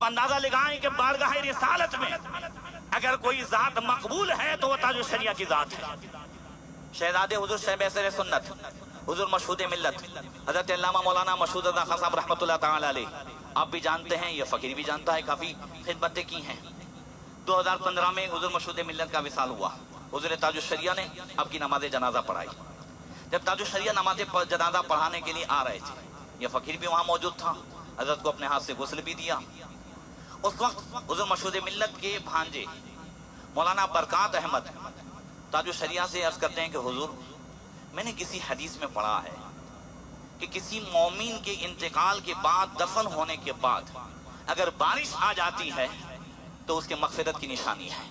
اندازہ لگائیں کہ بارگاہ رسالت میں اگر کوئی ذات مقبول ہے تو وہ تاج الشریعہ کی ذات ہے۔ شہزادے حضور شیخ اثر سنت، حضور مشہود ملت، حضرت علامہ مولانا مشہود رضا خان صاحب رحمۃ اللہ تعالی علیہ، آپ بھی جانتے ہیں، یہ فقیر بھی جانتا ہے، کافی خدمتیں کی ہیں۔ 2015 میں حضور مشہود ملت کا وصال ہوا، حضور تاج الشریعہ نے آپ کی نماز جنازہ پڑھائی۔ جب تاج الشریعہ نماز جنازہ پڑھانے کے لیے آ رہے تھے، یہ فقیر بھی وہاں موجود تھا، حضرت کو اپنے ہاتھ سے غسل بھی دیا۔ اس وقت حضور مشہود ملت کے بھانجے مولانا برکات احمد تاج الشریعہ سے عرض کرتے ہیں کہ حضور، میں نے کسی حدیث میں پڑھا ہے کہ کسی مومن کے انتقال کے بعد، دفن ہونے کے بعد اگر بارش آ جاتی ہے تو اس کے مغفرت کی نشانی ہے۔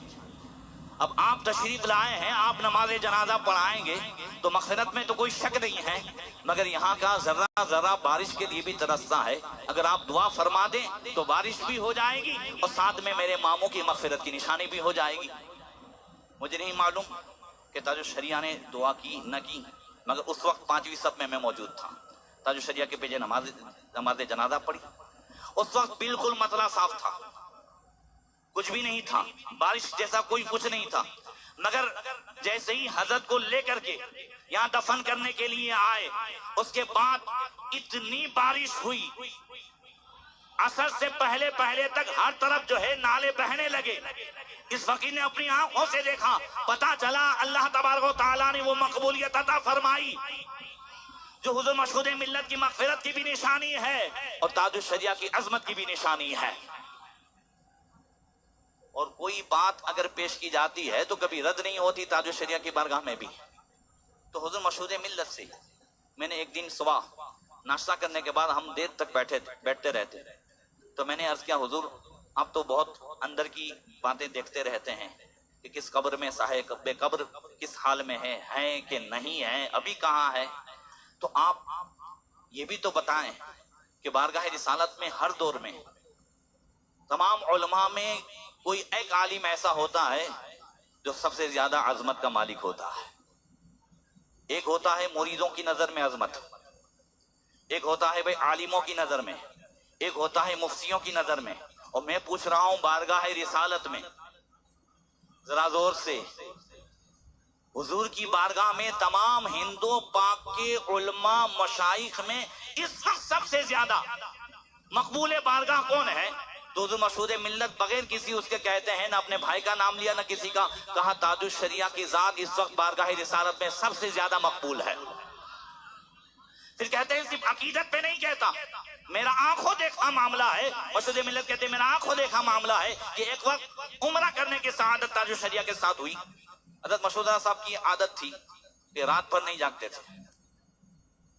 اب آپ تشریف لائے ہیں، آپ نماز جنازہ پڑھائیں گے تو مغفرت میں تو کوئی شک نہیں ہے، مگر یہاں کا ذرہ ذرہ بارش کے لیے بھی ترستا ہے، اگر آپ دعا فرما دیں تو بارش بھی ہو جائے گی اور ساتھ میں میرے ماموں کی مغفرت کی نشانی بھی ہو جائے گی۔ مجھے نہیں معلوم کہ تاج الشریعہ نے دعا کی نہ کی، مگر اس وقت 5ویں صف میں موجود تھا، تاج الشریعہ کے پیچھے نماز جنازہ پڑھی۔ اس وقت بالکل مسئلہ صاف تھا، کچھ بھی نہیں تھا، بارش جیسا کوئی کچھ نہیں تھا، مگر جیسے ہی حضرت کو لے کر کے یہاں دفن کرنے کے لیے آئے، اس کے بعد اتنی بارش ہوئی، عصر سے پہلے تک ہر طرف جو ہے نالے بہنے لگے۔ اس فقیر نے اپنی آنکھوں سے دیکھا، پتا چلا اللہ تبارک و تعالیٰ نے وہ مقبولیت عطا فرمائی جو حضور مشہود ملت کی مغفرت کی بھی نشانی ہے اور تاج الشریعہ کی عظمت کی بھی نشانی ہے۔ اور کوئی بات اگر پیش کی جاتی ہے تو کبھی رد نہیں ہوتی تاج الشریعہ کی بارگاہ میں بھی۔ تو حضور مشہود ملت سے میں نے ایک دن صبح ناشتہ کرنے کے بعد ہم دیر تک بیٹھتے رہتے، تو میں نے عرض کیا، حضور آپ تو بہت اندر کی باتیں دیکھتے رہتے ہیں کہ کس قبر میں صاحب بے قبر کس حال میں ہے کہ نہیں ہے، ابھی کہاں ہے، تو آپ یہ بھی تو بتائیں کہ بارگاہ رسالت میں ہر دور میں تمام علماء میں کوئی ایک عالم ایسا ہوتا ہے جو سب سے زیادہ عظمت کا مالک ہوتا ہے۔ ایک ہوتا ہے مریدوں کی نظر میں عظمت، ایک ہوتا ہے بھائی عالموں کی نظر میں، ایک ہوتا ہے مفتیوں کی نظر میں، اور میں پوچھ رہا ہوں بارگاہ رسالت میں ذرا زور سے، حضور کی بارگاہ میں تمام ہندو پاک کے علماء مشائخ میں اس وقت سب سے زیادہ مقبول بارگاہ کون ہے؟ تو حضور مشہود ملت بغیر کسی اس کے کہتے ہیں، نہ اپنے بھائی کا نام لیا نہ کسی کا، کہا تاج الشریعہ کی ذات اس وقت بارگاہ رسالت میں سب سے زیادہ مقبول ہے۔ پھر کہتے ہیں صرف عقیدت پہ نہیں کہتا، میرا آنکھوں دیکھا معاملہ ہے، مشہود ملت کہتے ہیں میرا آنکھوں دیکھا معاملہ ہے کہ ایک وقت عمرہ کرنے کی سعادت تاج الشریعہ کے ساتھ ہوئی۔ حضرت مشہود صاحب کی عادت تھی کہ رات پر نہیں جاگتے تھے،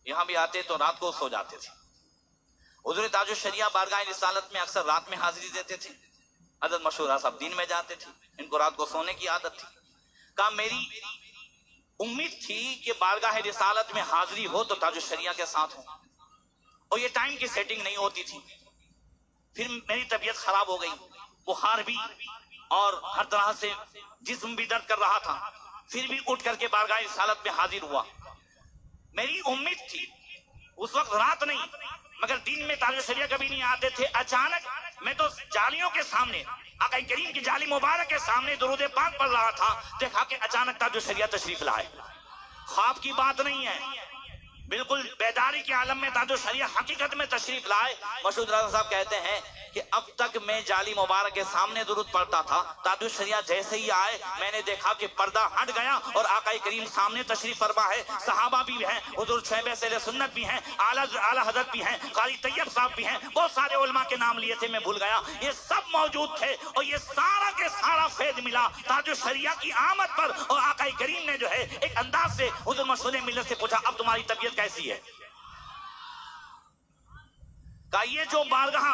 یہاں بھی آتے تو رات کو سو جاتے تھے۔ حضور تاج الشریعہ بارگاہ رسالت میں اکثر رات میں حاضری دیتے تھے، حضرت مشہور صاحب دن میں جاتے تھے، ان کو رات کو سونے کی عادت تھی۔ کہا میری امید تھی کہ بارگاہ رسالت میں حاضری ہو تو تاج الشریعہ کے ساتھ ہو، اور یہ ٹائم کی سیٹنگ نہیں ہوتی تھی۔ پھر میری طبیعت خراب ہو گئی، بخار بھی اور ہر طرح سے جسم بھی درد کر رہا تھا، پھر بھی اٹھ کر کے بارگاہ رسالت میں حاضر ہوا۔ میری امید تھی اس وقت رات نہیں مگر دن میں تاج الشریعہ کبھی نہیں آتے تھے، اچانک میں تو جالیوں کے سامنے آقا کریم کی جالی مبارک کے سامنے درود پاک پڑھ رہا تھا، دیکھا کہ اچانک تاج الشریعہ تشریف لائے۔ خواب کی بات نہیں ہے، بالکل بیداری کے عالم میں تاج الشریعہ حقیقت میں تشریف لائے۔ مشہود رضا صاحب کہتے ہیں کہ اب تک میں جالی مبارک کے سامنے درود پڑھتا تھا، تاج الشریعہ جیسے ہی آئے میں نے دیکھا کہ پردہ ہٹ گیا اور آقا کریم سامنے تشریف فرما ہے، صحابہ بھی ہیں، حضور شیخ اہل سنت بھی ہیں، اعلیٰ حضرت بھی ہیں، قاری طیب صاحب بھی ہیں، بہت سارے علماء کے نام لیے تھے میں بھول گیا، یہ سب موجود تھے، اور یہ سارا کے سارا فیض ملا تاج الشریعہ کی آمد پر۔ اور آقا کریم نے جو ہے ایک انداز سے حضور مشہود ملت سے پوچھا، اب تمہاری طبیعت کیسی ہے؟ کہ یہ جو بارگاہ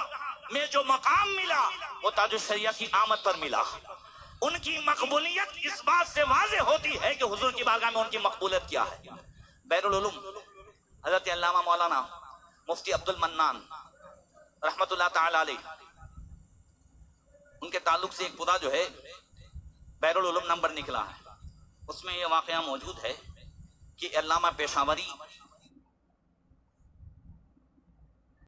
میں جو مقام ملا وہ تاج الشریعہ کی آمد پر ملا۔ ان کی مقبولیت اس بات سے واضح ہوتی ہے کہ حضور کی بارگاہ میں ان کی مقبولیت کیا ہے۔ بحر العلوم حضرت علامہ مولانا مفتی عبد المنان رحمت اللہ تعالی علیہ، ان کے تعلق سے ایک پورا جو ہے بحر العلوم نمبر نکلا ہے، اس میں یہ واقعہ موجود ہے کہ علامہ پیشاوری